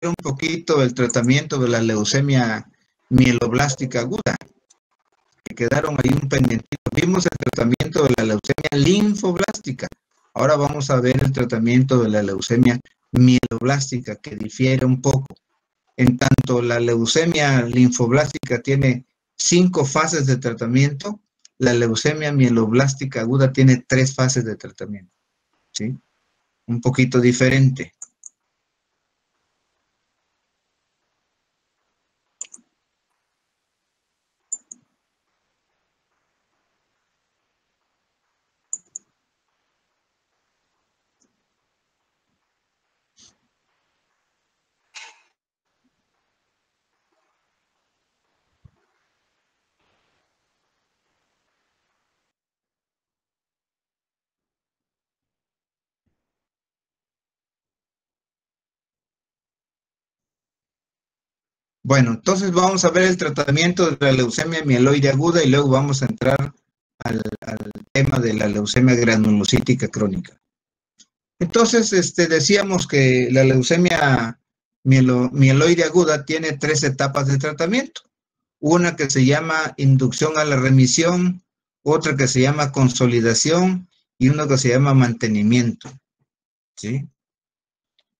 un poquito el tratamiento de la leucemia mieloblástica aguda, que quedaron ahí un pendientito. Vimos el tratamiento de la leucemia linfoblástica. Ahora vamos a ver el tratamiento de la leucemia mieloblástica, que difiere un poco. En tanto, la leucemia linfoblástica tiene 5 fases de tratamiento, la leucemia mieloblástica aguda tiene 3 fases de tratamiento, ¿sí? Un poquito diferente. Bueno, entonces vamos a ver el tratamiento de la leucemia mieloide aguda y luego vamos a entrar al tema de la leucemia granulocítica crónica. Entonces, decíamos que la leucemia mieloide aguda tiene 3 etapas de tratamiento. Una que se llama inducción a la remisión, otra que se llama consolidación y una que se llama mantenimiento, ¿sí?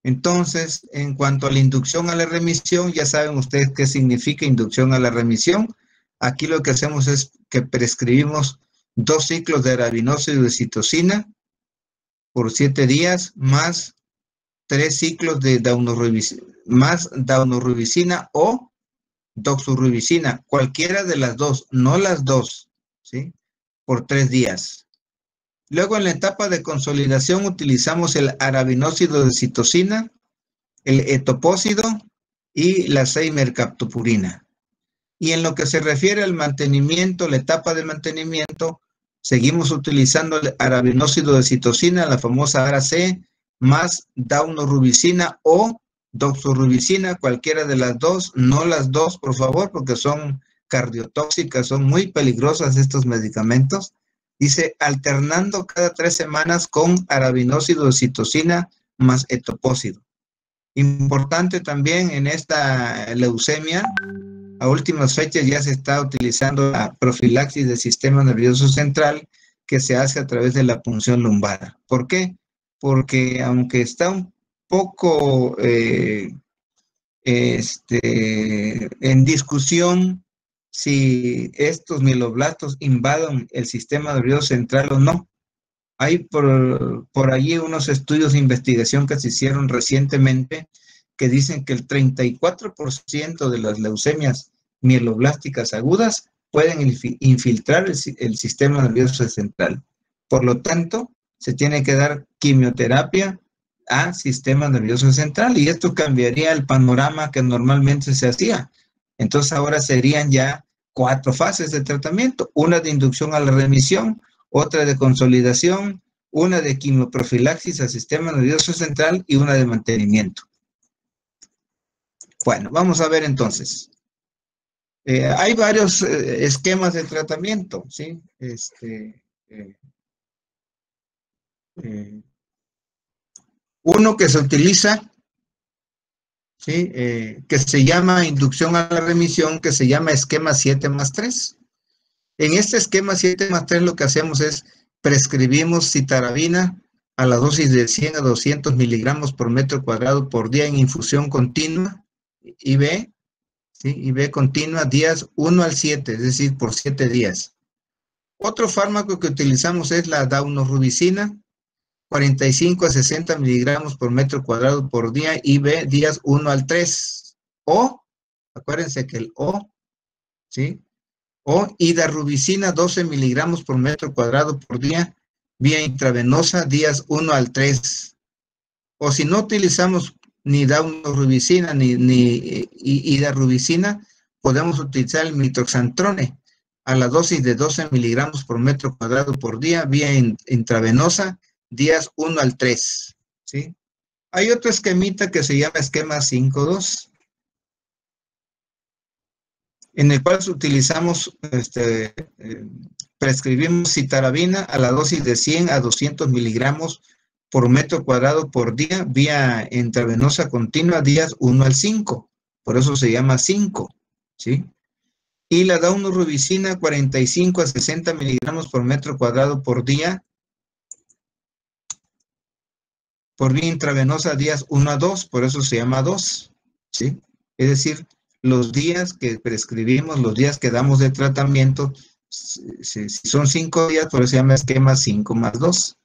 Entonces, en cuanto a la inducción a la remisión, ya saben ustedes qué significa inducción a la remisión. Aquí lo que hacemos es que prescribimos 2 ciclos de arabinósido de citosina por 7 días, más 3 ciclos de daunorubicina o doxorubicina, cualquiera de las dos, no las dos, ¿sí? Por 3 días. Luego, en la etapa de consolidación, utilizamos el arabinósido de citosina, el etopósido y la 6-mercaptopurina. Y en lo que se refiere al mantenimiento, la etapa de mantenimiento, seguimos utilizando el arabinósido de citosina, la famosa ARA-C, más daunorubicina o doxorubicina, cualquiera de las dos, no las dos, por favor, porque son cardiotóxicas, son muy peligrosas estos medicamentos. Dice, alternando cada 3 semanas con arabinósido de citosina más etopósido. Importante también en esta leucemia, a últimas fechas ya se está utilizando la profilaxis del sistema nervioso central que se hace a través de la punción lumbar. ¿Por qué? Porque aunque está un poco en discusión si estos mieloblastos invadan el sistema nervioso central o no. Hay por allí unos estudios de investigación que se hicieron recientemente que dicen que el 34% de las leucemias mieloblásticas agudas pueden infiltrar el sistema nervioso central. Por lo tanto, se tiene que dar quimioterapia al sistema nervioso central y esto cambiaría el panorama que normalmente se hacía. Entonces ahora serían ya 4 fases de tratamiento, una de inducción a la remisión, otra de consolidación, una de quimioprofilaxis al sistema nervioso central y una de mantenimiento. Bueno, vamos a ver entonces. Hay varios esquemas de tratamiento, ¿sí? Uno que se utiliza, ¿sí? Que se llama inducción a la remisión, que se llama esquema 7+3. En este esquema 7+3 lo que hacemos es prescribimos citarabina a la dosis de 100 a 200 miligramos por metro cuadrado por día en infusión continua, IV, ¿sí? IV continua, días 1 al 7, es decir, por 7 días. Otro fármaco que utilizamos es la daunorubicina, 45 a 60 miligramos por metro cuadrado por día, IV, días 1 al 3. O, acuérdense que el O, ¿sí? O hidarubicina, 12 miligramos por metro cuadrado por día, vía intravenosa, días 1 al 3. O si no utilizamos ni daunorubicina ni hidarubicina, podemos utilizar el mitoxantrone a la dosis de 12 miligramos por metro cuadrado por día, vía intravenosa, días 1 al 3. ¿Sí? Hay otro esquemita que se llama esquema 5.2. En el cual utilizamos, prescribimos citarabina a la dosis de 100 a 200 miligramos por metro cuadrado por día, vía intravenosa continua, días 1 al 5. Por eso se llama 5, ¿sí? Y la daunorubicina, 45 a 60 miligramos por metro cuadrado por día, por vía intravenosa, días 1 a 2, por eso se llama 2, ¿sí? Es decir, los días que prescribimos, los días que damos de tratamiento, si son 5 días, por eso se llama esquema 5 más 2.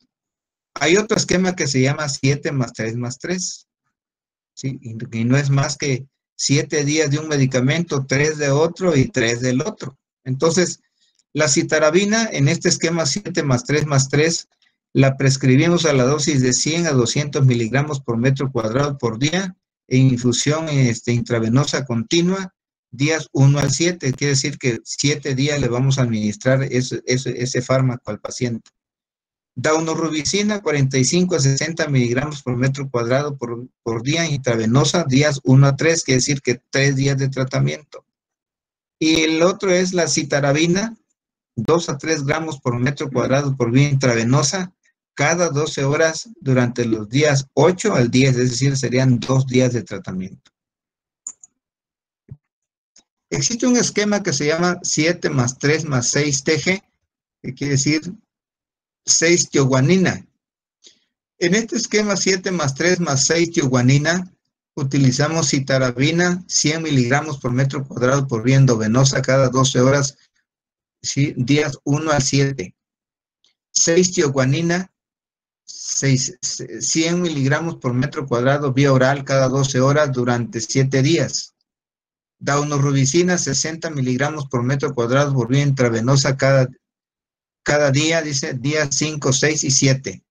Hay otro esquema que se llama 7 más 3 más 3, ¿sí? Y no es más que 7 días de un medicamento, 3 de otro y 3 del otro. Entonces, la citarabina en este esquema 7 más 3 más 3 la prescribimos a la dosis de 100 a 200 miligramos por metro cuadrado por día en infusión intravenosa continua, días 1 al 7. Quiere decir que 7 días le vamos a administrar ese fármaco al paciente. Daunorubicina, 45 a 60 miligramos por metro cuadrado por día intravenosa, días 1 a 3, quiere decir que 3 días de tratamiento. Y el otro es la citarabina, 2 a 3 gramos por metro cuadrado por vía intravenosa, cada 12 horas durante los días 8 al 10, es decir, serían 2 días de tratamiento. Existe un esquema que se llama 7 más 3 más 6 TG, que quiere decir 6-tioguanina. En este esquema 7 más 3 más 6-tioguanina, utilizamos citarabina, 100 miligramos por metro cuadrado por vía endovenosa cada 12 horas, ¿sí? Días 1 al 7. 6-tioguanina, 100 miligramos por metro cuadrado vía oral cada 12 horas durante 7 días. Daunorubicina, 60 miligramos por metro cuadrado por vía intravenosa cada día, dice, días 5, 6 y 7.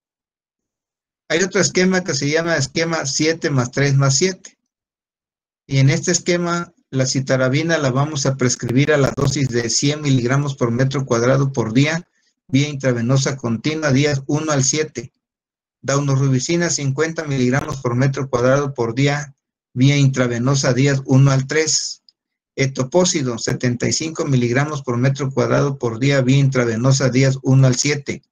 Hay otro esquema que se llama esquema 7 más 3 más 7. Y en este esquema, la citarabina la vamos a prescribir a la dosis de 100 miligramos por metro cuadrado por día, vía intravenosa continua, días 1 al 7. Daunorubicina, 50 miligramos por metro cuadrado por día, vía intravenosa, días 1 al 3. Etopósido, 75 miligramos por metro cuadrado por día, vía intravenosa, días 1 al 7.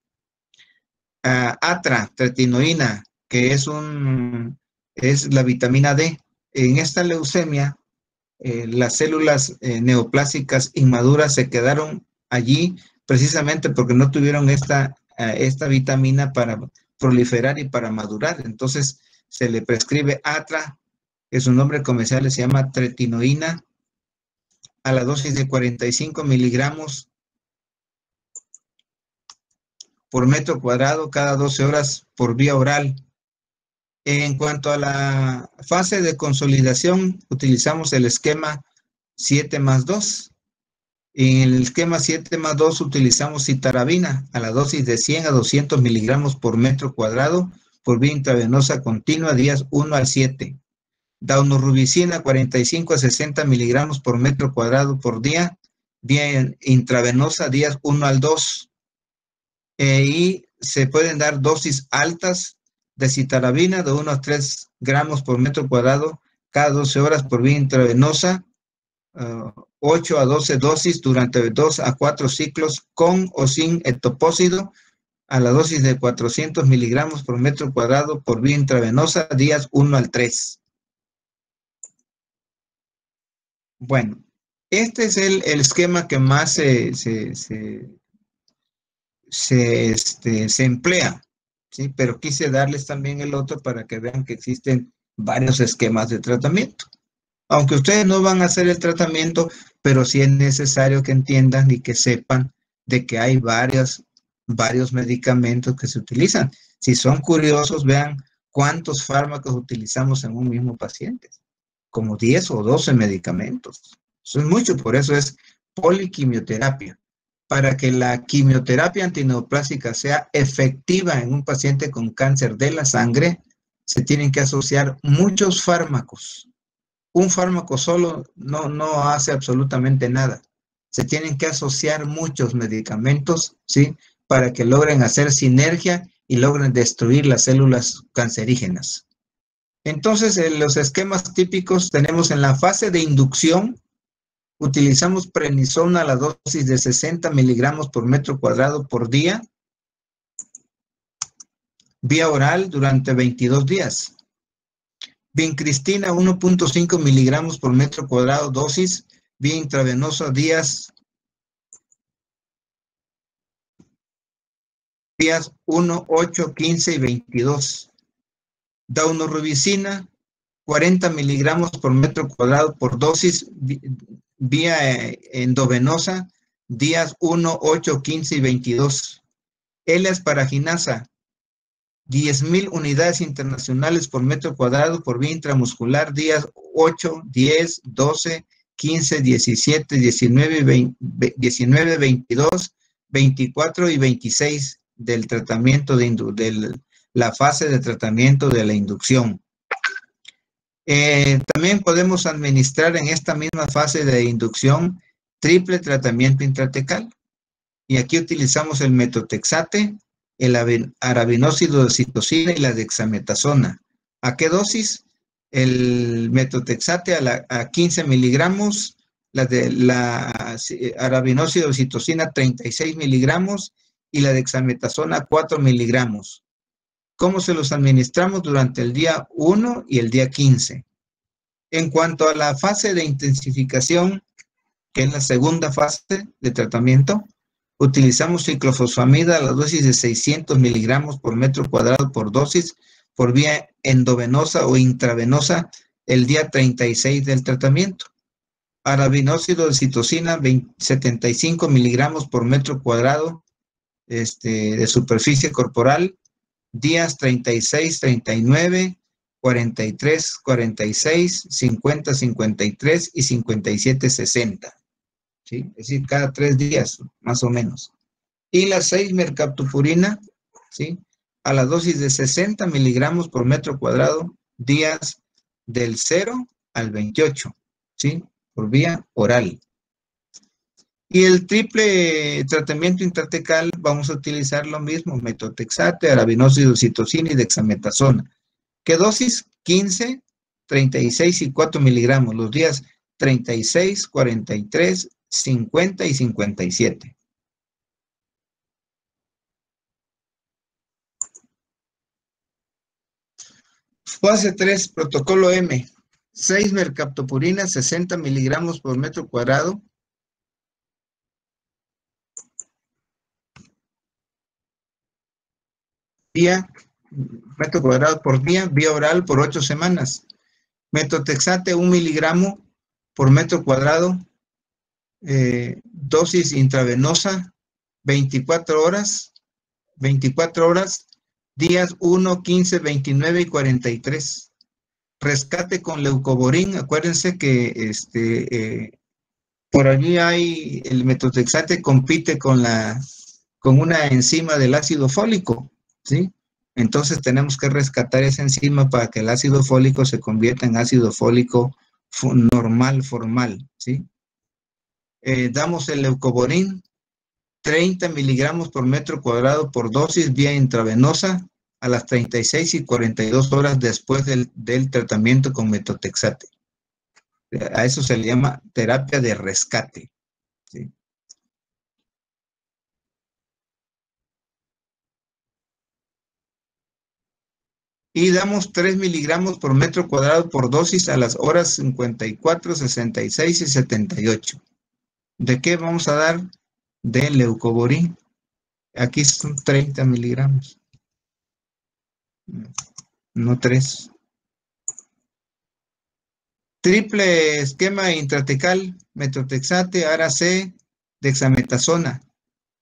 Atra, tretinoína, que es la vitamina D. En esta leucemia, las células neoplásicas inmaduras se quedaron allí precisamente porque no tuvieron esta vitamina para proliferar y para madurar. Entonces, se le prescribe Atra, que su nombre comercial se llama tretinoína, a la dosis de 45 miligramos por metro cuadrado cada 12 horas por vía oral. En cuanto a la fase de consolidación, utilizamos el esquema 7 más 2. En el esquema 7 más 2 utilizamos citarabina a la dosis de 100 a 200 miligramos por metro cuadrado por vía intravenosa continua, días 1 al 7. Daunorubicina, 45 a 60 miligramos por metro cuadrado por día, vía intravenosa, días 1 al 2. Y se pueden dar dosis altas de citarabina de 1 a 3 gramos por metro cuadrado cada 12 horas por vía intravenosa, 8 a 12 dosis durante 2 a 4 ciclos con o sin etopósido a la dosis de 400 miligramos por metro cuadrado por vía intravenosa, días 1 al 3. Bueno, este es el esquema que más se emplea, ¿sí? Pero quise darles también el otro para que vean que existen varios esquemas de tratamiento. Aunque ustedes no van a hacer el tratamiento, pero sí es necesario que entiendan y que sepan de que hay varios medicamentos que se utilizan. Si son curiosos, vean cuántos fármacos utilizamos en un mismo paciente. Como 10 o 12 medicamentos. Eso es mucho, por eso es poliquimioterapia. Para que la quimioterapia antineoplásica sea efectiva en un paciente con cáncer de la sangre, se tienen que asociar muchos fármacos. Un fármaco solo no hace absolutamente nada. Se tienen que asociar muchos medicamentos, ¿sí? Para que logren hacer sinergia y logren destruir las células cancerígenas. Entonces, en los esquemas típicos tenemos en la fase de inducción, utilizamos prednisona a la dosis de 60 miligramos por metro cuadrado por día. vía oral durante 22 días. Vincristina 1.5 miligramos por metro cuadrado dosis, vía intravenosa días 1, 8, 15 y 22. Daunorubicina 40 miligramos por metro cuadrado por dosis, vía endovenosa días 1, 8, 15 y 22. L-asparaginasa 10.000 unidades internacionales por metro cuadrado por vía intramuscular, días 8, 10, 12, 15, 17, 19, 22, 24 y 26 del tratamiento de la fase de tratamiento de la inducción. También podemos administrar en esta misma fase de inducción triple tratamiento intratecal. Y aquí utilizamos el metotrexate, el arabinósido de citosina y la dexametasona. ¿A qué dosis? El metotrexate a 15 miligramos, la arabinósido de citosina 36 miligramos y la dexametasona 4 miligramos. ¿Cómo se los administramos? Durante el día 1 y el día 15. En cuanto a la fase de intensificación, que es la segunda fase de tratamiento, utilizamos ciclofosfamida a la dosis de 600 miligramos por metro cuadrado por dosis por vía endovenosa o intravenosa el día 36 del tratamiento. Arabinósido de citosina 75 miligramos por metro cuadrado de superficie corporal, días 36, 39, 43, 46, 50, 53 y 57, 60. ¿Sí? Es decir, cada 3 días, más o menos. Y la 6-mercaptopurina, ¿sí? A la dosis de 60 miligramos por metro cuadrado, días del 0 al 28, ¿sí? Por vía oral. Y el triple tratamiento intratecal, vamos a utilizar lo mismo, metotrexate, arabinósido, citosina y dexametasona. ¿Qué dosis? 15, 36 y 4 miligramos, los días 36, 43, 50 y 57. Fase 3, protocolo M. 6-mercaptopurina, 60 miligramos por metro cuadrado. Metro cuadrado por día, vía oral por 8 semanas. Metotrexate 1 miligramo por metro cuadrado, dosis intravenosa, 24 horas, días 1, 15, 29 y 43. Rescate con leucovorin, acuérdense que por allí hay, el metotrexate compite con una enzima del ácido fólico, ¿sí? Entonces tenemos que rescatar esa enzima para que el ácido fólico se convierta en ácido fólico normal, formal, ¿sí? Damos el leucovorin, 30 miligramos por metro cuadrado por dosis vía intravenosa a las 36 y 42 horas después del tratamiento con metotrexate. A eso se le llama terapia de rescate, ¿sí? Y damos 3 miligramos por metro cuadrado por dosis a las horas 54, 66 y 78. ¿De qué vamos a dar? De leucovorin. Aquí son 30 miligramos. No 3. Triple esquema intratecal, metotrexate, ARA-C, dexametasona.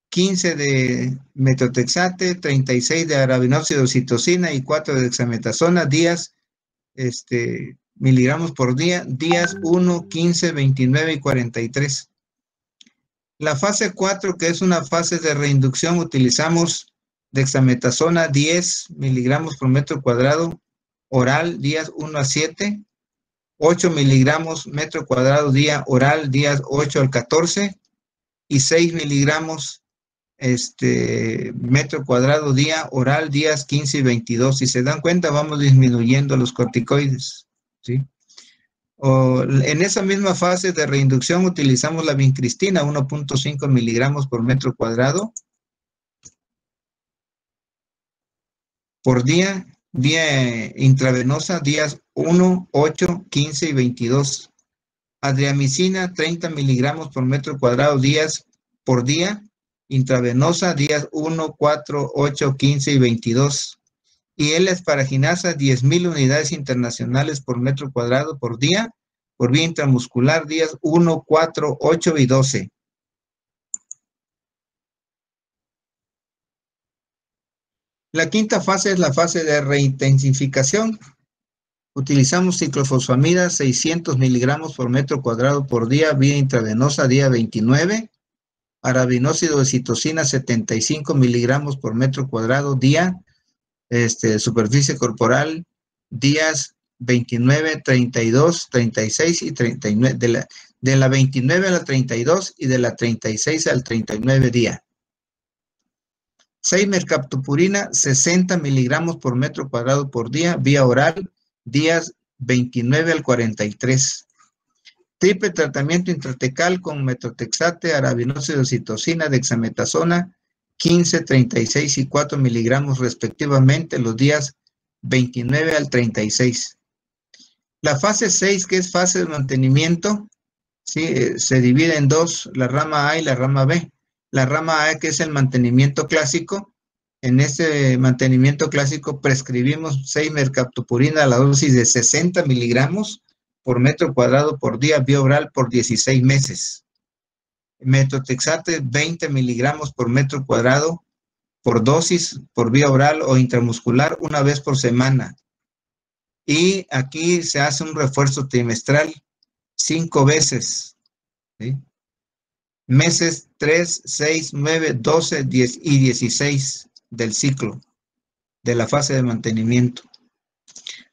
15 de metotrexate, 36 de arabinósido citosina y 4 de dexametasona, días, miligramos por día, días 1, 15, 29 y 43. La fase 4, que es una fase de reinducción, utilizamos dexametasona 10 miligramos por metro cuadrado, oral, días 1 a 7, 8 miligramos metro cuadrado día oral, días 8 al 14, y 6 miligramos metro cuadrado día oral, días 15 y 22. Si se dan cuenta, vamos disminuyendo los corticoides, ¿sí? En esa misma fase de reinducción utilizamos la vincristina, 1.5 miligramos por metro cuadrado. por día, vía intravenosa, días 1, 8, 15 y 22. Adriamicina, 30 miligramos por metro cuadrado días por día, intravenosa, días 1, 4, 8, 15 y 22. Y L-esparaginasa, 10.000 unidades internacionales por metro cuadrado por día, por vía intramuscular, días 1, 4, 8 y 12. La quinta fase es la fase de reintensificación. Utilizamos ciclofosfamida, 600 miligramos por metro cuadrado por día, vía intravenosa, día 29. Arabinósido de citosina, 75 miligramos por metro cuadrado, día, superficie corporal, días 29, 32, 36 y 39, de la 29 a la 32 y de la 36 al 39 día. 6 mercaptopurina, 60 miligramos por metro cuadrado por día, vía oral, días 29 al 43. Triple tratamiento intratecal con metotrexate, arabinósido de citosina, dexametasona, 15, 36 y 4 miligramos respectivamente los días 29 al 36. La fase 6, que es fase de mantenimiento, ¿sí? Se divide en dos, la rama A y la rama B. La rama A, que es el mantenimiento clásico. En este mantenimiento clásico prescribimos 6 mercaptopurina a la dosis de 60 miligramos por metro cuadrado por día, vía oral por 16 meses. Metotrexate, 20 miligramos por metro cuadrado por dosis, por vía oral o intramuscular, una vez por semana. Y aquí se hace un refuerzo trimestral 5 veces, ¿sí? Meses 3, 6, 9, 12, 10 y 16 del ciclo, de la fase de mantenimiento.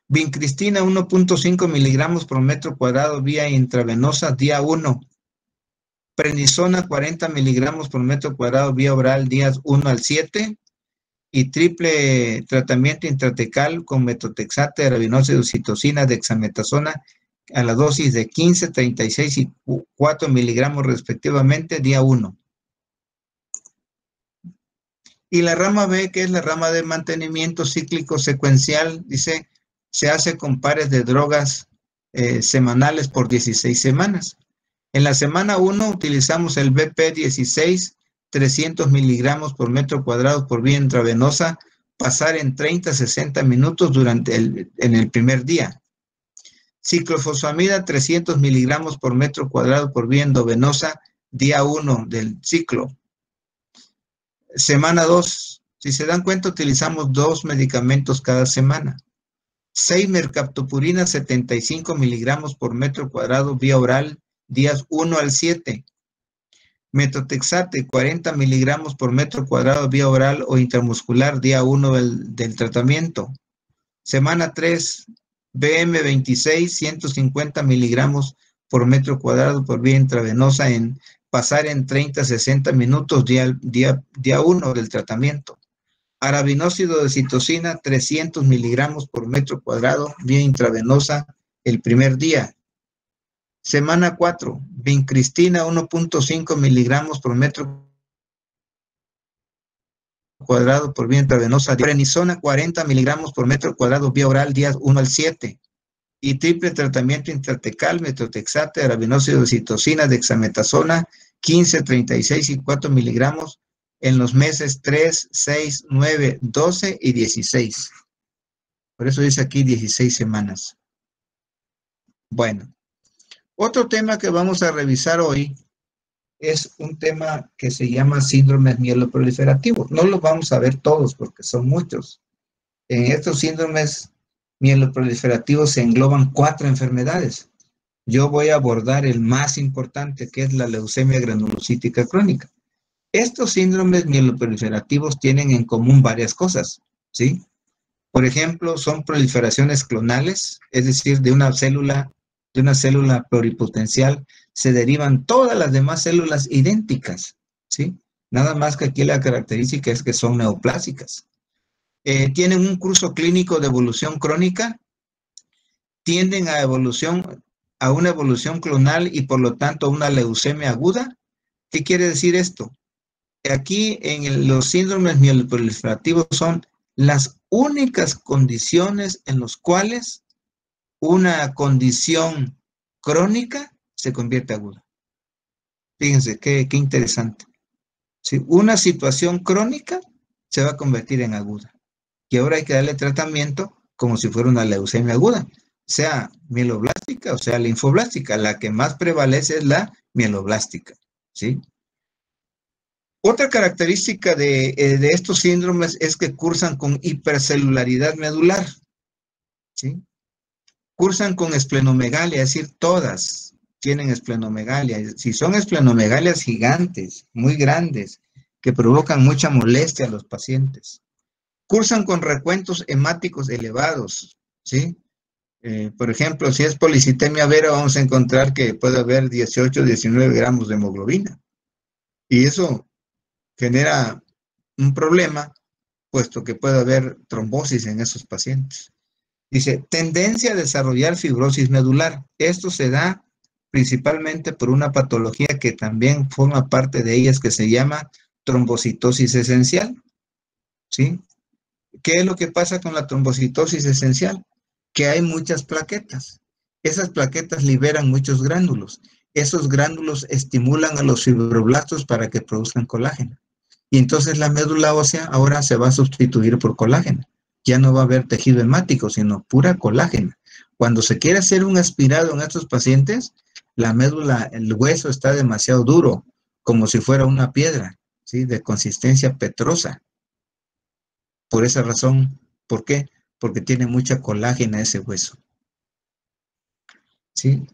Vincristina, 1.5 miligramos por metro cuadrado vía intravenosa, día 1. Prednisona, 40 miligramos por metro cuadrado vía oral, días 1 al 7. Y triple tratamiento intratecal con metotrexate, arabinósido de citosina, dexametasona, a la dosis de 15, 36 y 4 miligramos respectivamente, día 1. Y la rama B, que es la rama de mantenimiento cíclico secuencial, dice, se hace con pares de drogas semanales por 16 semanas. En la semana 1 utilizamos el BP16, 300 miligramos por metro cuadrado por vía intravenosa, pasar en 30 a 60 minutos en el primer día. Ciclofosfamida, 300 miligramos por metro cuadrado por vía endovenosa, día 1 del ciclo. Semana 2, si se dan cuenta, utilizamos 2 medicamentos cada semana. 6 mercaptopurina, 75 miligramos por metro cuadrado vía oral, días 1 al 7. Metotrexate, 40 miligramos por metro cuadrado vía oral o intramuscular, día 1 del tratamiento. Semana 3, BM26, 150 miligramos por metro cuadrado por vía intravenosa, pasar en 30 a 60 minutos, día 1 del tratamiento. Arabinósido de citosina, 300 miligramos por metro cuadrado vía intravenosa el primer día. Semana 4, vincristina, 1.5 miligramos por metro cuadrado por vía intravenosa. Prednisona, 40 miligramos por metro cuadrado vía oral, días 1 al 7. Y triple tratamiento intratecal, metotrexate, arabinósido de citosina, dexametasona, 15, 36 y 4 miligramos en los meses 3, 6, 9, 12 y 16. Por eso dice aquí 16 semanas. Bueno. Otro tema que vamos a revisar hoy es un tema que se llama síndromes mieloproliferativos. No los vamos a ver todos porque son muchos. En estos síndromes mieloproliferativos se engloban 4 enfermedades. Yo voy a abordar el más importante, que es la leucemia granulocítica crónica. Estos síndromes mieloproliferativos tienen en común varias cosas, ¿sí? Por ejemplo, son proliferaciones clonales, es decir, de una célula pluripotencial se derivan todas las demás células idénticas, ¿sí? Nada más que aquí la característica es que son neoplásicas. Tienen un curso clínico de evolución crónica, tienden a una evolución clonal y por lo tanto a una leucemia aguda. ¿Qué quiere decir esto? Aquí en los síndromes mieloproliferativos son las únicas condiciones en las cuales una condición crónica se convierte aguda. Fíjense qué interesante. ¿Sí? Una situación crónica se va a convertir en aguda. Y ahora hay que darle tratamiento como si fuera una leucemia aguda, sea mieloblástica o sea linfoblástica. La que más prevalece es la mieloblástica, ¿sí? Otra característica de estos síndromes es que cursan con hipercelularidad medular, ¿sí? Cursan con esplenomegalia, es decir, todas tienen esplenomegalia. Si son esplenomegalias gigantes, muy grandes, que provocan mucha molestia a los pacientes. Cursan con recuentos hemáticos elevados, ¿sí? Por ejemplo, si es policitemia vera, vamos a encontrar que puede haber 18, 19 gramos de hemoglobina. Y eso genera un problema, puesto que puede haber trombosis en esos pacientes. Dice, tendencia a desarrollar fibrosis medular. Esto se da principalmente por una patología que también forma parte de ellas, que se llama trombocitosis esencial, ¿sí? ¿Qué es lo que pasa con la trombocitosis esencial? Que hay muchas plaquetas. Esas plaquetas liberan muchos gránulos. Esos gránulos estimulan a los fibroblastos para que produzcan colágeno. Y entonces la médula ósea ahora se va a sustituir por colágeno. Ya no va a haber tejido hemático, sino pura colágeno. Cuando se quiere hacer un aspirado en estos pacientes, la médula, el hueso está demasiado duro, como si fuera una piedra, ¿sí? De consistencia petrosa. Por esa razón, ¿por qué? Porque tiene mucha colágena ese hueso, ¿sí?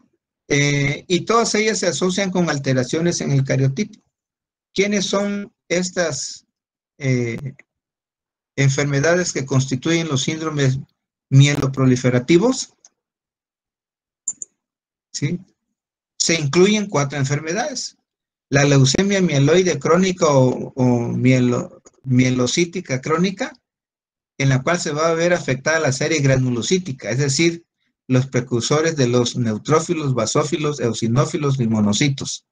Y todas ellas se asocian con alteraciones en el cariotipo. ¿Quiénes son estas enfermedades que constituyen los síndromes mieloproliferativos? ¿Sí? Se incluyen 4 enfermedades. La leucemia mieloide crónica o mielocítica crónica, en la cual se va a ver afectada la serie granulocítica, es decir, los precursores de los neutrófilos, basófilos, eosinófilos y monocitos.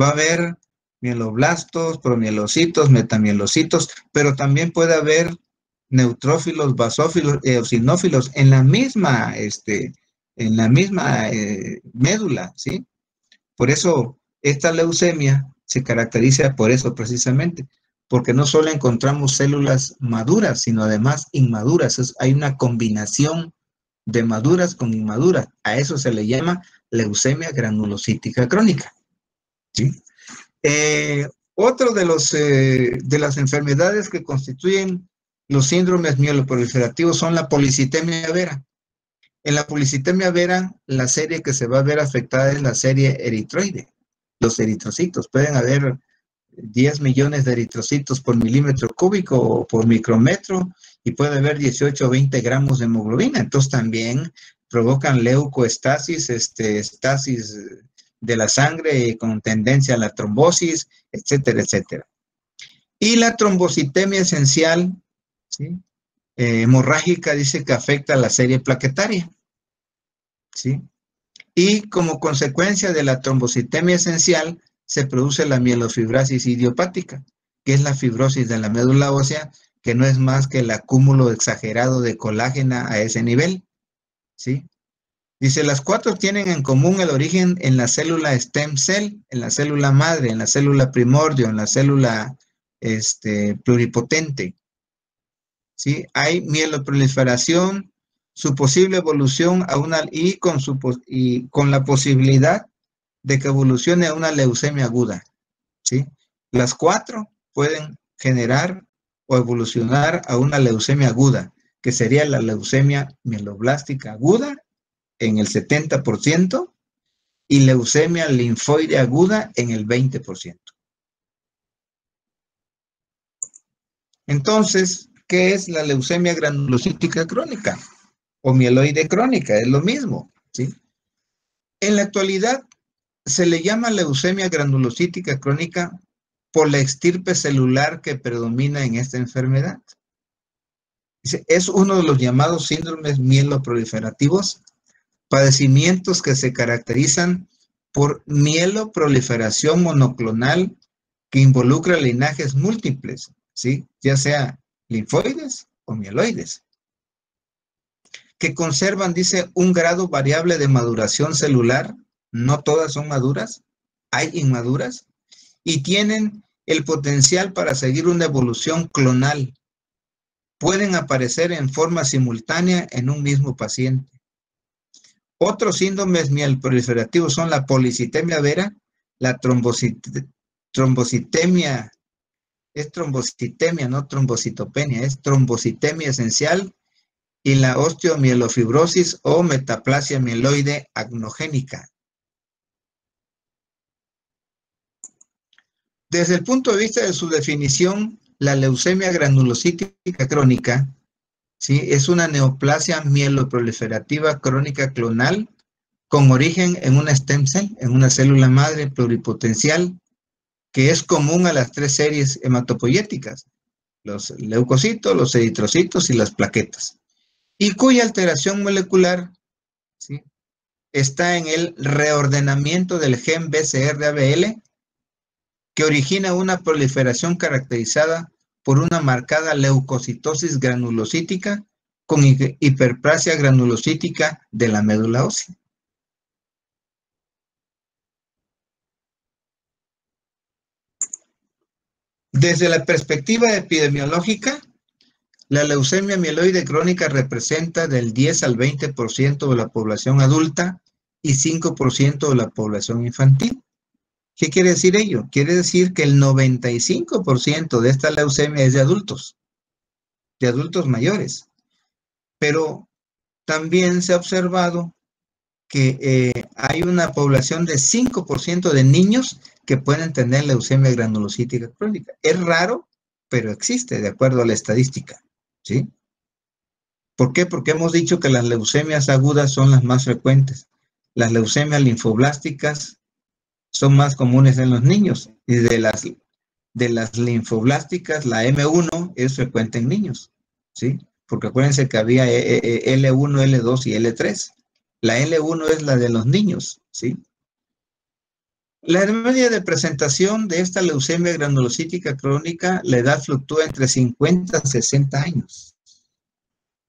Va a haber mieloblastos, promielocitos, metamielocitos, pero también puede haber neutrófilos, basófilos, eosinófilos en la misma, médula, ¿sí? Por eso esta leucemia se caracteriza por eso precisamente, porque no solo encontramos células maduras, sino además inmaduras. Hay una combinación de maduras con inmaduras. A eso se le llama leucemia granulocítica crónica, ¿sí? Otro de las enfermedades que constituyen los síndromes mieloproliferativos son la policitemia vera. En la policitemia vera, la serie que se va a ver afectada es la serie eritroide. Los eritrocitos, pueden haber 10 millones de eritrocitos por milímetro cúbico o por micrómetro, y puede haber 18 o 20 gramos de hemoglobina. Entonces también provocan leucoestasis, estasis de la sangre con tendencia a la trombosis, etcétera, etcétera. Y la trombocitemia esencial, ¿sí? Hemorrágica, dice que afecta a la serie plaquetaria, ¿sí? Y como consecuencia de la trombocitemia esencial se produce la mielofibrasis idiopática, que es la fibrosis de la médula ósea, que no es más que el acúmulo exagerado de colágeno a ese nivel, ¿sí? Dice, las 4 tienen en común el origen en la célula stem cell, en la célula madre, en la célula primordio, en la célula pluripotente, ¿sí? Hay mieloproliferación, su posible evolución a una, y con la posibilidad de que evolucione a una leucemia aguda, ¿sí? Las 4 pueden generar o evolucionar a una leucemia aguda, que sería la leucemia mieloblástica aguda en el 70% y leucemia linfoide aguda en el 20%. Entonces, ¿qué es la leucemia granulocítica crónica o mieloide crónica? Es lo mismo, ¿sí? En la actualidad se le llama leucemia granulocítica crónica por la estirpe celular que predomina en esta enfermedad. Es uno de los llamados síndromes mieloproliferativos, padecimientos que se caracterizan por mieloproliferación monoclonal que involucra linajes múltiples, ¿sí? Ya sea linfoides o mieloides, que conservan, dice, un grado variable de maduración celular. No todas son maduras, hay inmaduras, y tienen el potencial para seguir una evolución clonal. Pueden aparecer en forma simultánea en un mismo paciente. Otros síndromes mielproliferativos son la policitemia vera, la trombocitemia, es trombocitemia, no trombocitopenia, es trombocitemia esencial, y la osteomielofibrosis o metaplasia mieloide agnogénica. Desde el punto de vista de su definición, la leucemia granulocítica crónica, ¿sí?, es una neoplasia mieloproliferativa crónica clonal con origen en una stem cell, en una célula madre pluripotencial, que es común a las tres series hematopoyéticas, los leucocitos, los eritrocitos y las plaquetas, y cuya alteración molecular, ¿sí?, está en el reordenamiento del gen BCR-ABL, que origina una proliferación caracterizada por una marcada leucocitosis granulocítica con hiperplasia granulocítica de la médula ósea. Desde la perspectiva epidemiológica, la leucemia mieloide crónica representa del 10 al 20% de la población adulta y 5% de la población infantil. ¿Qué quiere decir ello? Quiere decir que el 95% de esta leucemia es de adultos mayores. Pero también se ha observado que hay una población de 5% de niños que pueden tener leucemia granulocítica crónica. Es raro, pero existe, de acuerdo a la estadística, ¿sí? ¿Por qué? Porque hemos dicho que las leucemias agudas son las más frecuentes. Las leucemias linfoblásticas son más comunes en los niños, y de las linfoblásticas, la M1 es frecuente en niños, ¿sí? Porque acuérdense que había L1, L2 y L3. La L1 es la de los niños, ¿sí? La media de presentación de esta leucemia granulocítica crónica, la edad fluctúa entre 50 y 60 años.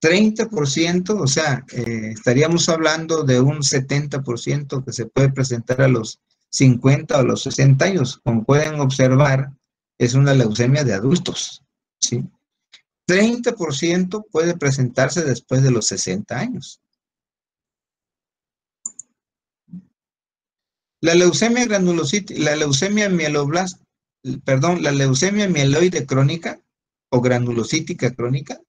30%, o sea, estaríamos hablando de un 70% que se puede presentar a los 50 o los 60 años. Como pueden observar, es una leucemia de adultos, ¿sí? 30% puede presentarse después de los 60 años. La leucemia granulocítica, la leucemia mieloide crónica o granulocítica crónica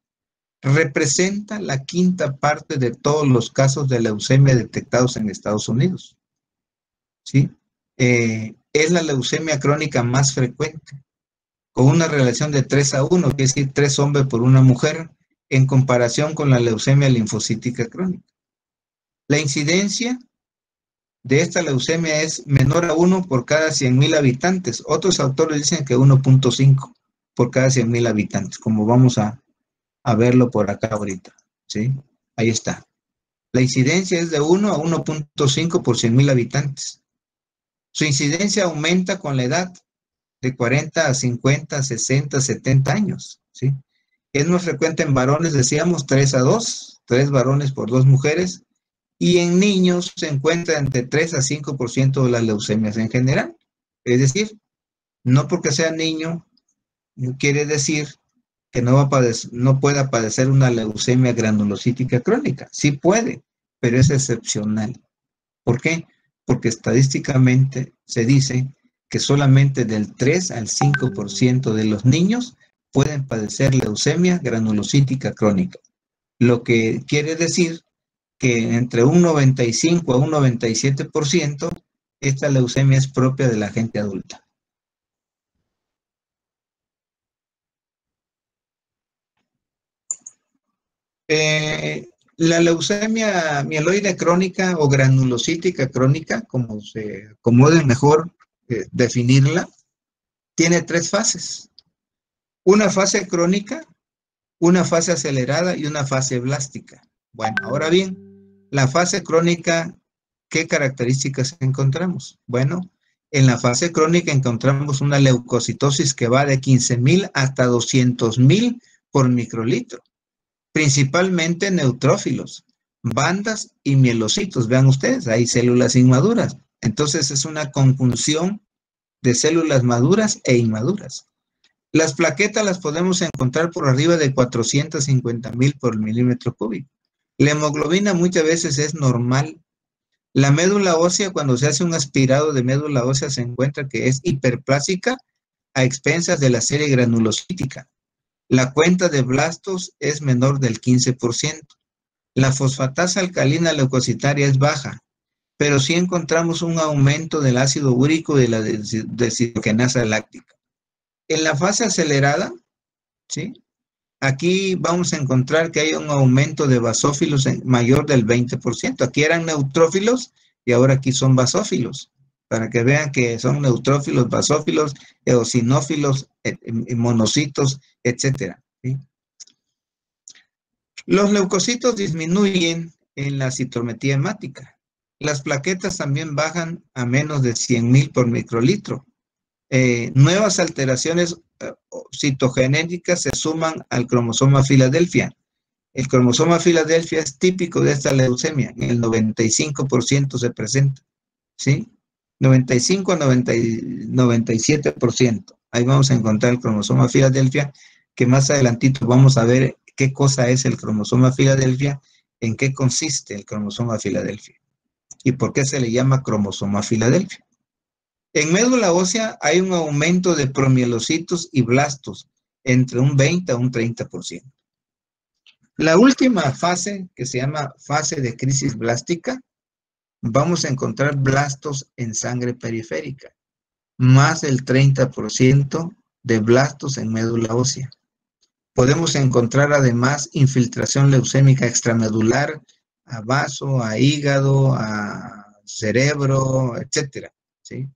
representa la quinta parte de todos los casos de leucemia detectados en Estados Unidos, ¿sí? Es la leucemia crónica más frecuente, con una relación de 3:1, es decir, 3 hombres por una mujer, en comparación con la leucemia linfocítica crónica. La incidencia de esta leucemia es menor a 1 por cada 100,000 habitantes. Otros autores dicen que 1.5 por cada 100,000 habitantes, como vamos a verlo por acá ahorita, ¿sí? Ahí está. La incidencia es de 1 a 1.5 por 100,000 habitantes. Su incidencia aumenta con la edad, de 40 a 50, 60, 70 años, ¿sí? Es más frecuente en varones, decíamos, 3:2, 3 varones por 2 mujeres, y en niños se encuentra entre 3 a 5% de las leucemias en general. Es decir, no porque sea niño, no quiere decir que no pueda padecer una leucemia granulocítica crónica. Sí puede, pero es excepcional. ¿Por qué? Porque estadísticamente se dice que solamente del 3 al 5% de los niños pueden padecer leucemia granulocítica crónica. Lo que quiere decir que entre un 95 a un 97% esta leucemia es propia de la gente adulta. La leucemia mieloide crónica o granulocítica crónica, como se acomode mejor definirla, tiene 3 fases. Una fase crónica, una fase acelerada y una fase blástica. Bueno, ahora bien, la fase crónica, ¿qué características encontramos? Bueno, en la fase crónica encontramos una leucocitosis que va de 15,000 hasta 200,000 por microlitro. principalmente neutrófilos, bandas y mielocitos. Vean ustedes, hay células inmaduras. Entonces es una conjunción de células maduras e inmaduras. Las plaquetas las podemos encontrar por arriba de 450,000 por milímetro cúbico. La hemoglobina muchas veces es normal. La médula ósea, cuando se hace un aspirado de médula ósea, se encuentra que es hiperplásica a expensas de la serie granulocítica. La cuenta de blastos es menor del 15%. La fosfatasa alcalina leucocitaria es baja, pero sí encontramos un aumento del ácido úrico y de la deshidrogenasa láctica. En la fase acelerada, ¿sí? Aquí vamos a encontrar que hay un aumento de basófilos mayor del 20%. Aquí eran neutrófilos y ahora aquí son basófilos, para que vean que son neutrófilos, basófilos, eosinófilos, monocitos, etcétera, ¿sí? Los leucocitos disminuyen en la citometría hemática. Las plaquetas también bajan a menos de 100,000 por microlitro. Nuevas alteraciones citogenéticas se suman al cromosoma Filadelfia. El cromosoma Filadelfia es típico de esta leucemia, en el 95% se presenta, ¿sí? 95 a 97%. Ahí vamos a encontrar el cromosoma Filadelfia, que más adelantito vamos a ver qué cosa es el cromosoma Filadelfia, en qué consiste el cromosoma Filadelfia y por qué se le llama cromosoma Filadelfia. En médula ósea hay un aumento de promielocitos y blastos entre un 20 a un 30%. La última fase, que se llama fase de crisis blástica, vamos a encontrar blastos en sangre periférica, más del 30% de blastos en médula ósea. Podemos encontrar además infiltración leucémica extramedular a vaso, a hígado, a cerebro, etcétera, ¿sí?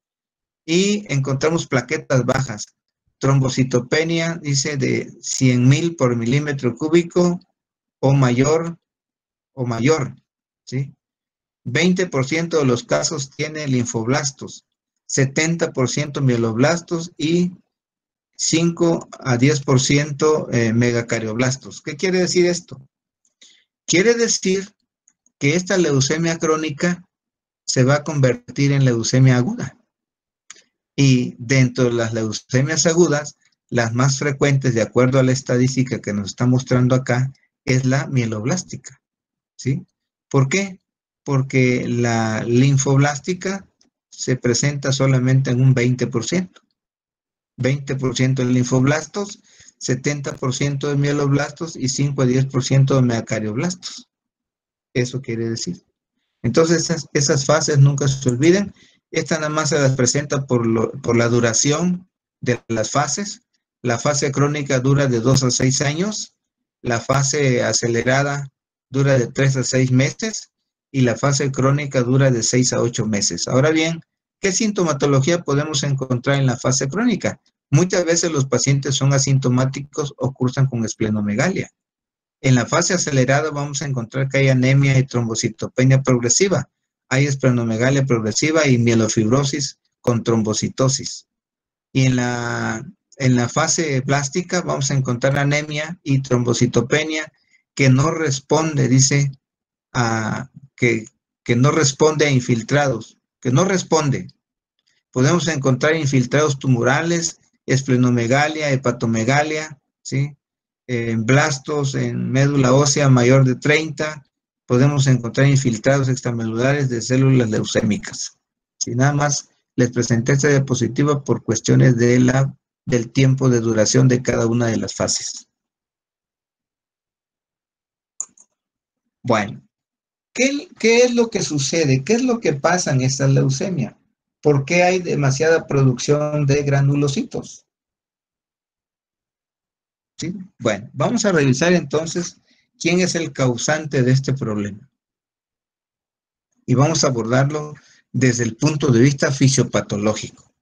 Y encontramos plaquetas bajas, trombocitopenia, dice, de 100,000 por milímetro cúbico o mayor, ¿sí? 20% de los casos tiene linfoblastos, 70% mieloblastos y 5 a 10% megacarioblastos. ¿Qué quiere decir esto? Quiere decir que esta leucemia crónica se va a convertir en leucemia aguda. Y dentro de las leucemias agudas, las más frecuentes, de acuerdo a la estadística que nos está mostrando acá, es la mieloblástica, ¿sí? ¿Por qué? Porque la linfoblástica se presenta solamente en un 20%. 20% de linfoblastos, 70% de mieloblastos y 5 a 10% de megacarioblastos. Eso quiere decir. Entonces, esas fases nunca se olviden. Esta nada más se las presenta por la duración de las fases. La fase crónica dura de 2 a 6 años. La fase acelerada dura de 3 a 6 meses. Y la fase crónica dura de 6 a 8 meses. Ahora bien, ¿qué sintomatología podemos encontrar en la fase crónica? Muchas veces los pacientes son asintomáticos o cursan con esplenomegalia. En la fase acelerada vamos a encontrar que hay anemia y trombocitopenia progresiva. Hay esplenomegalia progresiva y mielofibrosis con trombocitosis. Y en la fase blástica vamos a encontrar anemia y trombocitopenia que no responde, dice, que no responde a infiltrados, que no responde. Podemos encontrar infiltrados tumorales, esplenomegalia, hepatomegalia, ¿sí? En blastos, en médula ósea mayor de 30, podemos encontrar infiltrados extramelulares de células leucémicas. Si nada más les presenté esta diapositiva por cuestiones del tiempo de duración de cada una de las fases. Bueno, ¿qué es lo que sucede? ¿Qué es lo que pasa en esta leucemia? ¿Por qué hay demasiada producción de granulocitos? ¿Sí? Bueno, vamos a revisar entonces quién es el causante de este problema. Y vamos a abordarlo desde el punto de vista fisiopatológico.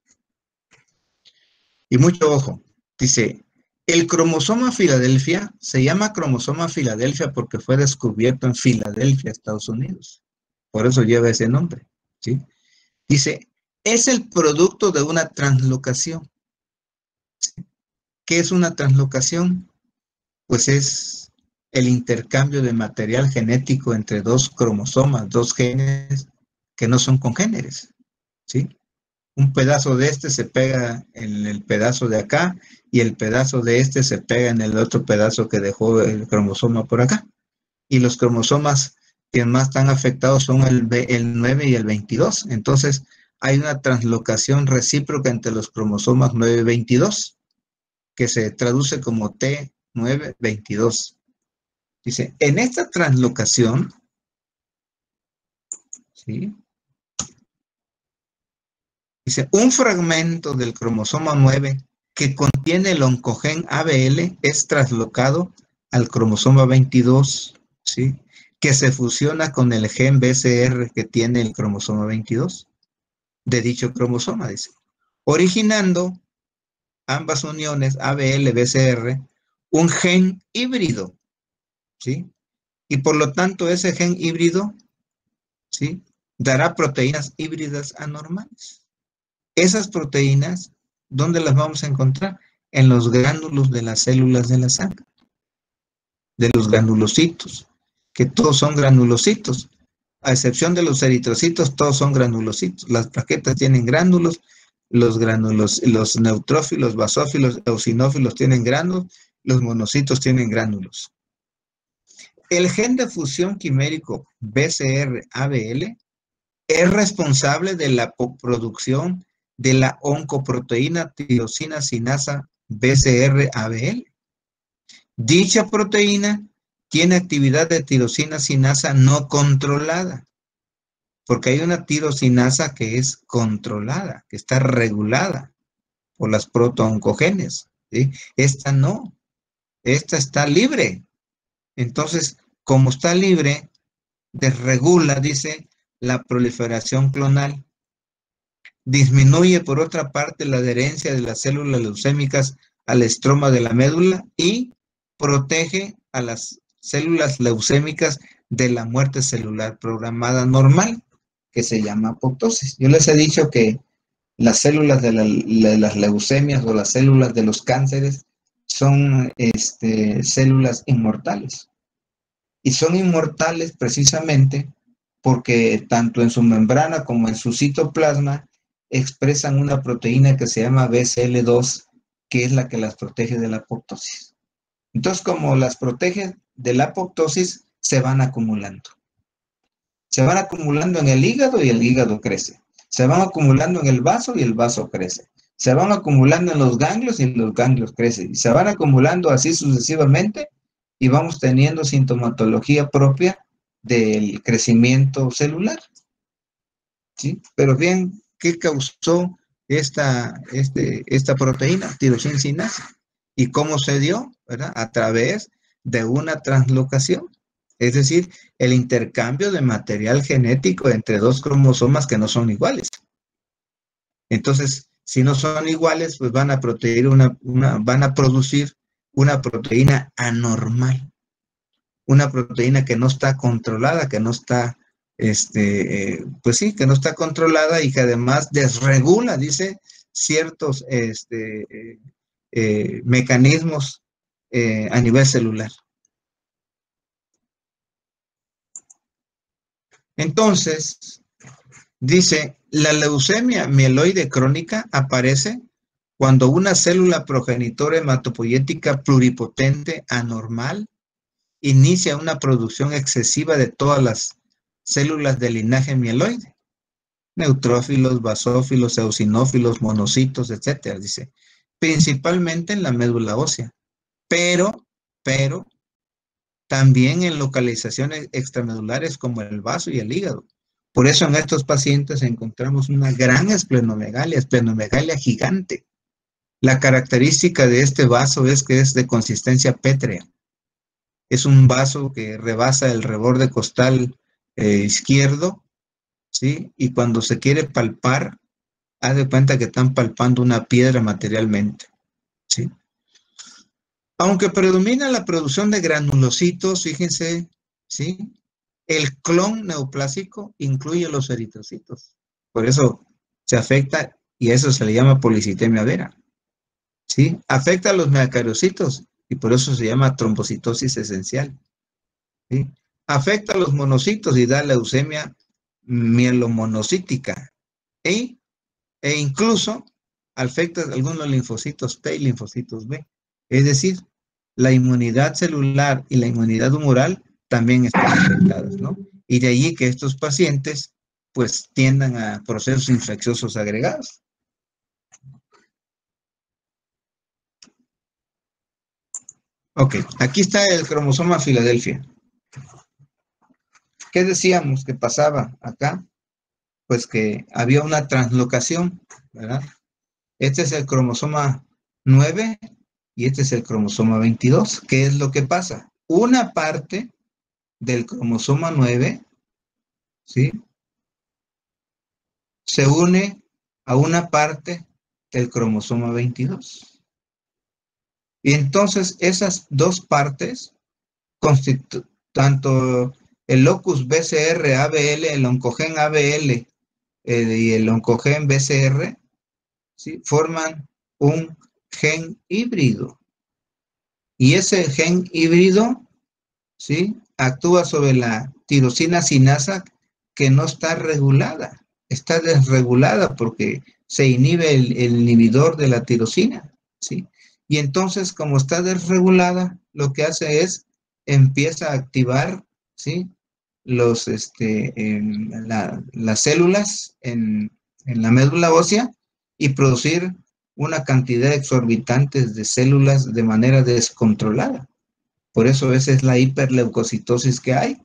Y mucho ojo, dice, el cromosoma Filadelfia se llama cromosoma Filadelfia porque fue descubierto en Filadelfia, Estados Unidos. Por eso lleva ese nombre, ¿sí? Dice, es el producto de una translocación. ¿Qué es una translocación? Pues es el intercambio de material genético entre dos cromosomas, dos genes que no son congéneres, ¿sí? Un pedazo de este se pega en el pedazo de acá y el pedazo de este se pega en el otro pedazo que dejó el cromosoma por acá. Y los cromosomas que más están afectados son el 9 y el 22. Entonces, hay una translocación recíproca entre los cromosomas 9 y 22, que se traduce como T922. Dice, en esta translocación, ¿sí? Dice, un fragmento del cromosoma 9 que contiene el oncogen ABL es traslocado al cromosoma 22, ¿sí? Que se fusiona con el gen BCR que tiene el cromosoma 22 de dicho cromosoma, dice, originando ambas uniones ABL-BCR un gen híbrido, ¿sí? Y por lo tanto ese gen híbrido, ¿sí? Dará proteínas híbridas anormales. Esas proteínas, ¿dónde las vamos a encontrar? En los gránulos de las células de la sangre, de los granulocitos, que todos son granulocitos. A excepción de los eritrocitos, todos son granulocitos. Las plaquetas tienen gránulos, los neutrófilos, basófilos, eosinófilos tienen gránulos, los monocitos tienen gránulos. El gen de fusión quimérico BCR-ABL es responsable de la producción de la oncoproteína tirosina sinasa BCR-ABL. Dicha proteína tiene actividad de tirosina sinasa no controlada, porque hay una tirosinasa que es controlada, que está regulada por las protooncogenes, ¿sí? Esta no, esta está libre. Entonces, como está libre, desregula, dice, la proliferación clonal. Disminuye, por otra parte, la adherencia de las células leucémicas al estroma de la médula y protege a las células leucémicas de la muerte celular programada normal, que se llama apoptosis. Yo les he dicho que las células de las leucemias o las células de los cánceres son células inmortales. Y son inmortales precisamente porque tanto en su membrana como en su citoplasma expresan una proteína que se llama BCL2, que es la que las protege de la apoptosis. Entonces, como las protege de la apoptosis, se van acumulando. Se van acumulando en el hígado y el hígado crece. Se van acumulando en el vaso y el vaso crece. Se van acumulando en los ganglios y los ganglios crecen. Y se van acumulando así sucesivamente y vamos teniendo sintomatología propia del crecimiento celular, ¿sí? Pero bien, ¿qué causó esta proteína, tirosina sinasa? ¿Y cómo se dio? ¿Verdad? A través de una translocación, es decir, el intercambio de material genético entre dos cromosomas que no son iguales. Entonces, si no son iguales, pues van a producir una proteína anormal, una proteína que no está controlada, que no está, pues sí, que no está controlada y que además desregula, dice, ciertos mecanismos a nivel celular. Entonces, dice, la leucemia mieloide crónica aparece cuando una célula progenitora hematopoyética pluripotente anormal inicia una producción excesiva de todas las células del linaje mieloide, neutrófilos, basófilos, eosinófilos, monocitos, etcétera, dice, principalmente en la médula ósea, pero también en localizaciones extramedulares como el vaso y el hígado. Por eso en estos pacientes encontramos una gran esplenomegalia gigante. La característica de este vaso es que es de consistencia pétrea. Es un vaso que rebasa el reborde costal izquierdo, ¿sí? Y cuando se quiere palpar, haz de cuenta que están palpando una piedra materialmente, ¿sí? Aunque predomina la producción de granulocitos, fíjense, ¿sí? El clon neoplásico incluye los eritrocitos. Por eso se afecta, y eso se le llama policitemia vera, ¿sí? Afecta a los megacariocitos, y por eso se llama trombocitosis esencial, ¿sí? Afecta a los monocitos y da leucemia mielomonocítica e incluso afecta a algunos linfocitos T y linfocitos B. Es decir, la inmunidad celular y la inmunidad humoral también están afectadas, ¿no? Y de allí que estos pacientes pues tiendan a procesos infecciosos agregados. Ok, aquí está el cromosoma Filadelfia. ¿Qué decíamos que pasaba acá? Pues que había una translocación, ¿verdad? Este es el cromosoma 9 y este es el cromosoma 22. ¿Qué es lo que pasa? Una parte del cromosoma 9, ¿sí?, se une a una parte del cromosoma 22. Y entonces esas dos partes, tanto el locus BCR-ABL, el oncogen ABL y el oncogen BCR, ¿sí?, forman un gen híbrido. Y ese gen híbrido, ¿sí?, actúa sobre la tirosina sinasa que no está regulada. Está desregulada porque se inhibe el inhibidor de la tirosina, ¿sí? Y entonces, como está desregulada, lo que hace es, empieza a activar, ¿sí?, las células en la médula ósea y producir una cantidad exorbitante de células de manera descontrolada. Por eso esa es la hiperleucocitosis que hay.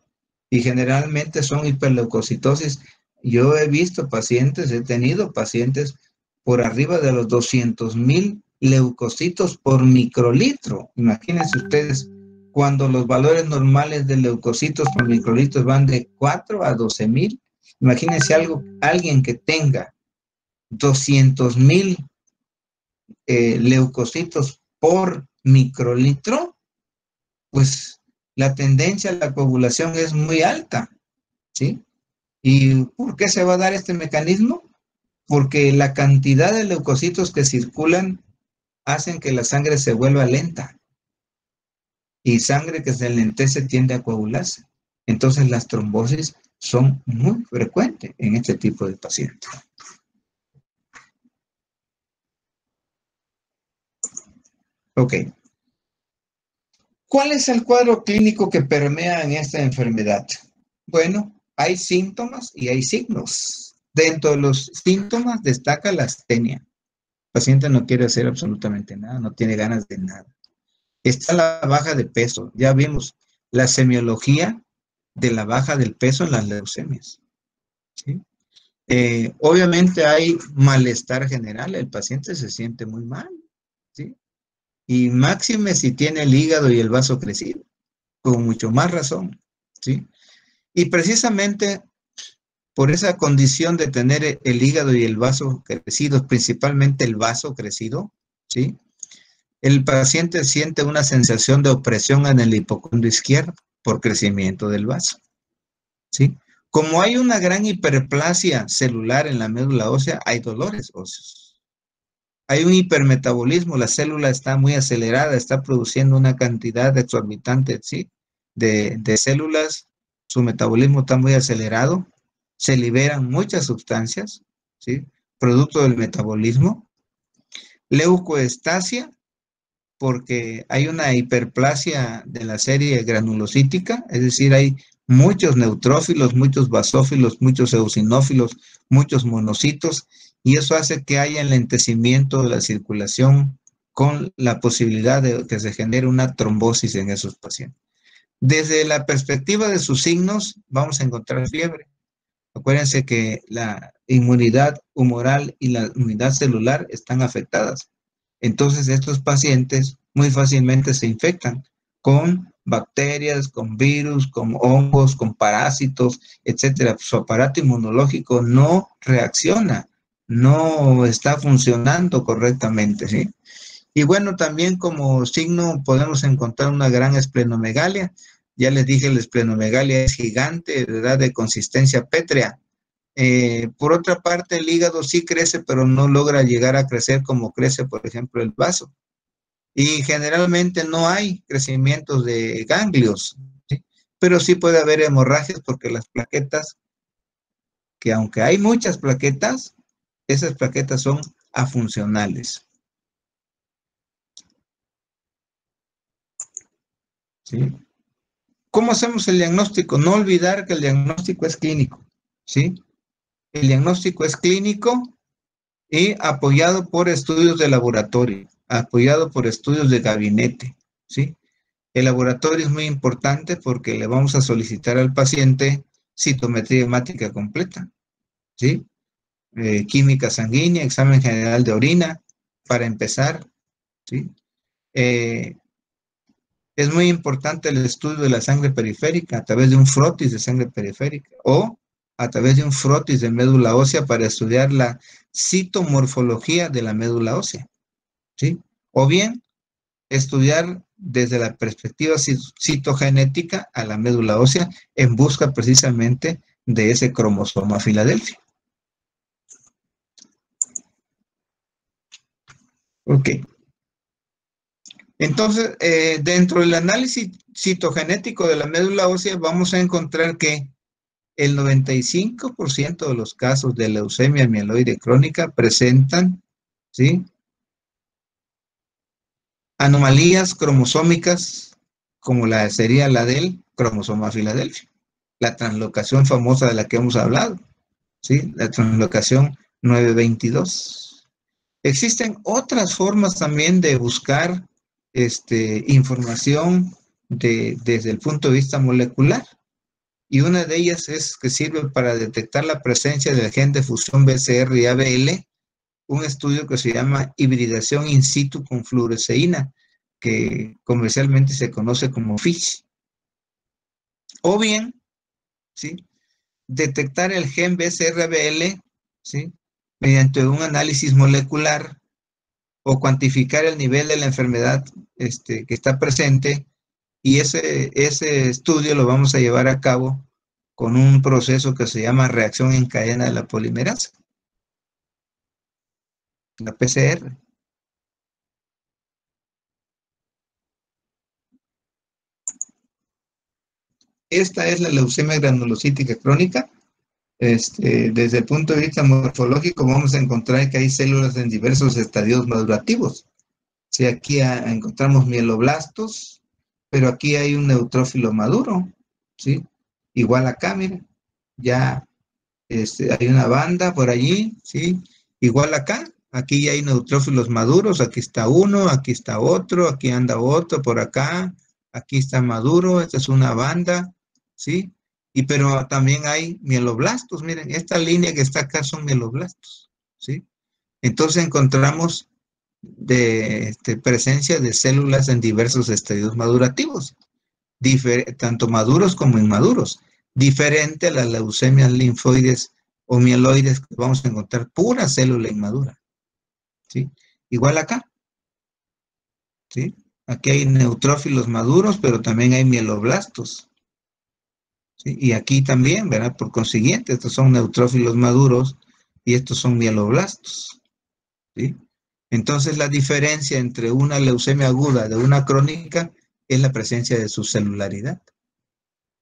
Y generalmente son hiperleucocitosis. Yo he visto pacientes, he tenido pacientes por arriba de los 200,000 leucocitos por microlitro. Imagínense ustedes, cuando los valores normales de leucocitos por microlitro van de 4 a 12,000. Imagínense alguien que tenga 200,000 leucocitos por microlitro, pues la tendencia a la coagulación es muy alta, ¿sí? ¿Y por qué se va a dar este mecanismo? Porque la cantidad de leucocitos que circulan hacen que la sangre se vuelva lenta. Y sangre que se enlentece tiende a coagularse. Entonces las trombosis son muy frecuentes en este tipo de pacientes. Ok. ¿Cuál es el cuadro clínico que permea en esta enfermedad? Bueno, hay síntomas y hay signos. Dentro de los síntomas destaca la astenia. El paciente no quiere hacer absolutamente nada, no tiene ganas de nada. Está la baja de peso. Ya vimos la semiología de la baja del peso en las leucemias, ¿sí? Obviamente hay malestar general, el paciente se siente muy mal, ¿sí? Y máxime si tiene el hígado y el vaso crecido, con mucho más razón, ¿sí? Y precisamente por esa condición de tener el hígado y el vaso crecidos, principalmente el vaso crecido, ¿sí?, el paciente siente una sensación de opresión en el hipocondrio izquierdo por crecimiento del vaso, ¿sí? Como hay una gran hiperplasia celular en la médula ósea, hay dolores óseos. Hay un hipermetabolismo, la célula está muy acelerada, está produciendo una cantidad exorbitante, ¿sí?, de células, su metabolismo está muy acelerado, se liberan muchas sustancias, ¿sí?, producto del metabolismo. Leucoestasia, porque hay una hiperplasia de la serie granulocítica, es decir, hay muchos neutrófilos, muchos basófilos, muchos eosinófilos, muchos monocitos, y eso hace que haya enlentecimiento de la circulación con la posibilidad de que se genere una trombosis en esos pacientes. Desde la perspectiva de sus signos, vamos a encontrar fiebre. Acuérdense que la inmunidad humoral y la inmunidad celular están afectadas. Entonces, estos pacientes muy fácilmente se infectan con bacterias, con virus, con hongos, con parásitos, etcétera. Su aparato inmunológico no reacciona, no está funcionando correctamente, ¿sí? Y bueno, también como signo podemos encontrar una gran esplenomegalia. Ya les dije, la esplenomegalia es gigante, ¿verdad?, de consistencia pétrea. Por otra parte, el hígado sí crece, pero no logra llegar a crecer como crece, por ejemplo, el vaso. Y generalmente no hay crecimientos de ganglios, ¿sí? Pero sí puede haber hemorragias porque las plaquetas, que aunque hay muchas plaquetas, esas plaquetas son afuncionales, ¿sí? ¿Cómo hacemos el diagnóstico? No olvidar que el diagnóstico es clínico, ¿sí? El diagnóstico es clínico y apoyado por estudios de laboratorio, apoyado por estudios de gabinete, ¿sí? El laboratorio es muy importante porque le vamos a solicitar al paciente citometría hemática completa, ¿sí? Química sanguínea, examen general de orina, para empezar, ¿sí? Eh, es muy importante el estudio de la sangre periférica a través de un frotis de sangre periférica o a través de un frotis de médula ósea para estudiar la citomorfología de la médula ósea, ¿sí? O bien estudiar desde la perspectiva citogenética a la médula ósea en busca precisamente de ese cromosoma Filadelfia. Ok. Entonces, dentro del análisis citogenético de la médula ósea vamos a encontrar que el 95% de los casos de leucemia mieloide crónica presentan, ¿sí?, anomalías cromosómicas como sería la del cromosoma Filadelfia, la translocación famosa de la que hemos hablado, ¿sí?, la translocación 922. Existen otras formas también de buscar información desde el punto de vista molecular. Y una de ellas es que sirve para detectar la presencia del gen de fusión BCR y ABL, un estudio que se llama hibridación in situ con fluoresceína, que comercialmente se conoce como FISH. O bien, ¿sí?, detectar el gen BCR-ABL, ¿sí?, mediante un análisis molecular o cuantificar el nivel de la enfermedad que está presente, y ese estudio lo vamos a llevar a cabo con un proceso que se llama reacción en cadena de la polimerasa, la PCR. Esta es la leucemia granulocítica crónica. Desde el punto de vista morfológico vamos a encontrar que hay células en diversos estadios madurativos. Sí, aquí encontramos mieloblastos, pero aquí hay un neutrófilo maduro, ¿sí? Igual acá, miren, ya hay una banda por allí, ¿sí? Igual acá, aquí ya hay neutrófilos maduros, aquí está uno, aquí está otro, aquí anda otro por acá, aquí está maduro, esta es una banda, ¿sí? Pero también hay mieloblastos, miren, esta línea que está acá son mieloblastos, ¿sí? Entonces encontramos presencia de células en diversos estadios madurativos, tanto maduros como inmaduros, diferente a las leucemias linfoides o mieloides, que vamos a encontrar pura célula inmadura, ¿sí? Igual acá, ¿sí? Aquí hay neutrófilos maduros, pero también hay mieloblastos, ¿sí? Y aquí también, ¿verdad? Por consiguiente, estos son neutrófilos maduros y estos son mieloblastos, ¿sí? Entonces, la diferencia entre una leucemia aguda de una crónica es la presencia de su celularidad,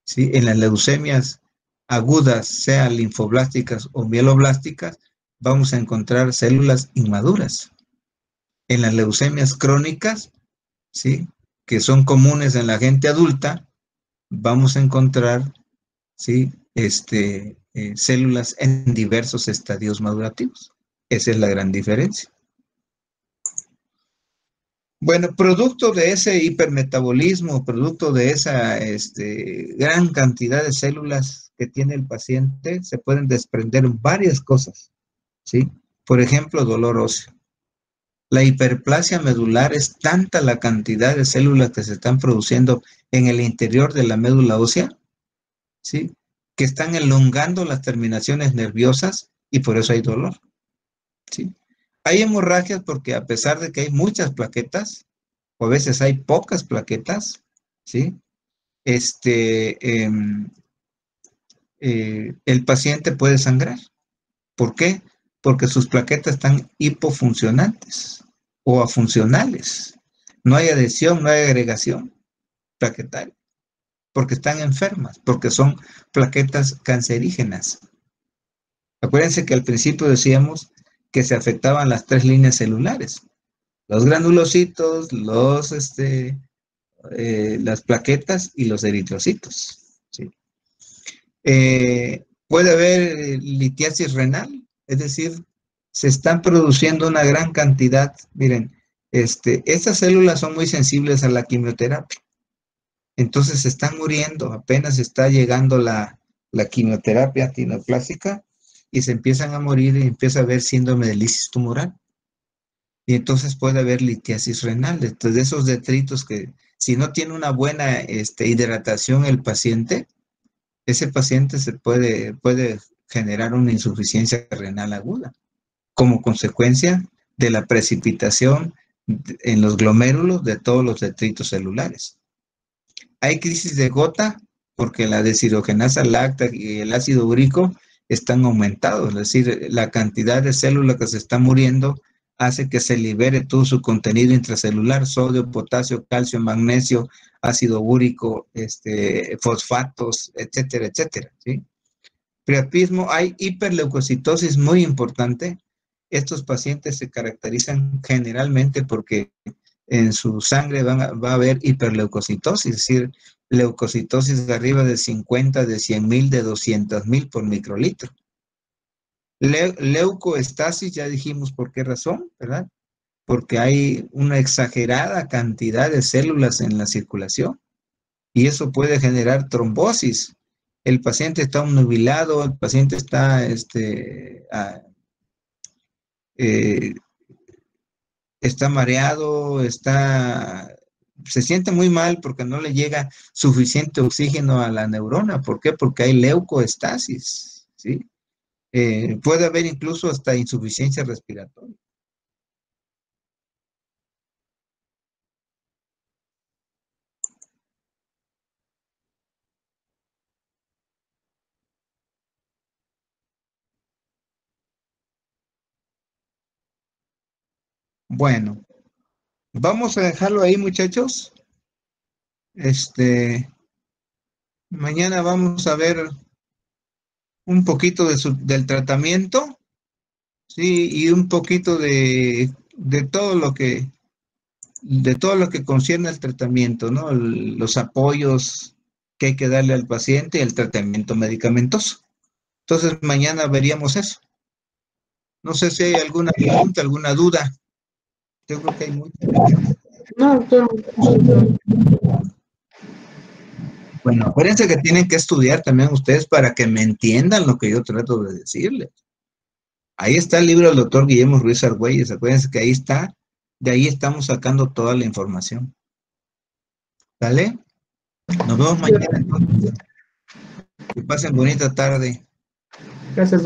¿sí? En las leucemias agudas, sean linfoblásticas o mieloblásticas, vamos a encontrar células inmaduras. En las leucemias crónicas, ¿sí?, que son comunes en la gente adulta, vamos a encontrar, ¿sí?, células en diversos estadios madurativos. Esa es la gran diferencia. Bueno, producto de ese hipermetabolismo, producto de esa gran cantidad de células que tiene el paciente, se pueden desprender varias cosas, ¿sí? Por ejemplo, dolor óseo. La hiperplasia medular es tanta la cantidad de células que se están produciendo en el interior de la médula ósea, ¿sí?, que están elongando las terminaciones nerviosas y por eso hay dolor, ¿sí? Hay hemorragias porque a pesar de que hay muchas plaquetas, o a veces hay pocas plaquetas, ¿sí?, el paciente puede sangrar. ¿Por qué? Porque sus plaquetas están hipofuncionantes o afuncionales. No hay adhesión, no hay agregación plaquetaria, porque están enfermas, porque son plaquetas cancerígenas. Acuérdense que al principio decíamos que se afectaban las 3 líneas celulares, los granulocitos, las plaquetas y los eritrocitos. ¿Sí? Puede haber litiasis renal, es decir, se están produciendo una gran cantidad. Miren, estas células son muy sensibles a la quimioterapia, entonces se están muriendo, apenas está llegando la quimioterapia tinoplástica y se empiezan a morir y empieza a haber síndrome de lisis tumoral. Y entonces puede haber litiasis renal. Entonces, de esos detritos que si no tiene una buena hidratación el paciente, ese paciente se puede generar una insuficiencia renal aguda como consecuencia de la precipitación en los glomérulos de todos los detritos celulares. Hay crisis de gota porque la deshidrogenasa láctea y el ácido úrico están aumentados, es decir, la cantidad de células que se está muriendo hace que se libere todo su contenido intracelular, sodio, potasio, calcio, magnesio, ácido úrico, fosfatos, etcétera, etcétera, ¿sí? Priapismo, hay hiperleucocitosis muy importante. Estos pacientes se caracterizan generalmente porque en su sangre va a haber hiperleucocitosis, es decir, leucocitosis de arriba de 50, de 100,000, de 200,000 por microlitro. Leucoestasis, ya dijimos por qué razón, ¿verdad? Porque hay una exagerada cantidad de células en la circulación y eso puede generar trombosis. El paciente está obnubilado, el paciente está está mareado, se siente muy mal porque no le llega suficiente oxígeno a la neurona. ¿Por qué? Porque hay leucoestasis, ¿sí? Puede haber incluso hasta insuficiencia respiratoria. Bueno, vamos a dejarlo ahí, muchachos. Mañana vamos a ver un poquito del tratamiento, sí, y un poquito de todo lo que concierne al tratamiento, ¿no? Los apoyos que hay que darle al paciente y el tratamiento medicamentoso. Entonces, mañana veríamos eso. No sé si hay alguna pregunta, alguna duda. Yo creo que hay muchas. No, Bueno, acuérdense que tienen que estudiar también ustedes para que me entiendan lo que yo trato de decirles. Ahí está el libro del doctor Guillermo Ruiz Argüelles. Acuérdense que ahí está. De ahí estamos sacando toda la información. ¿Vale? Nos vemos mañana entonces. Que pasen bonita tarde. gracias,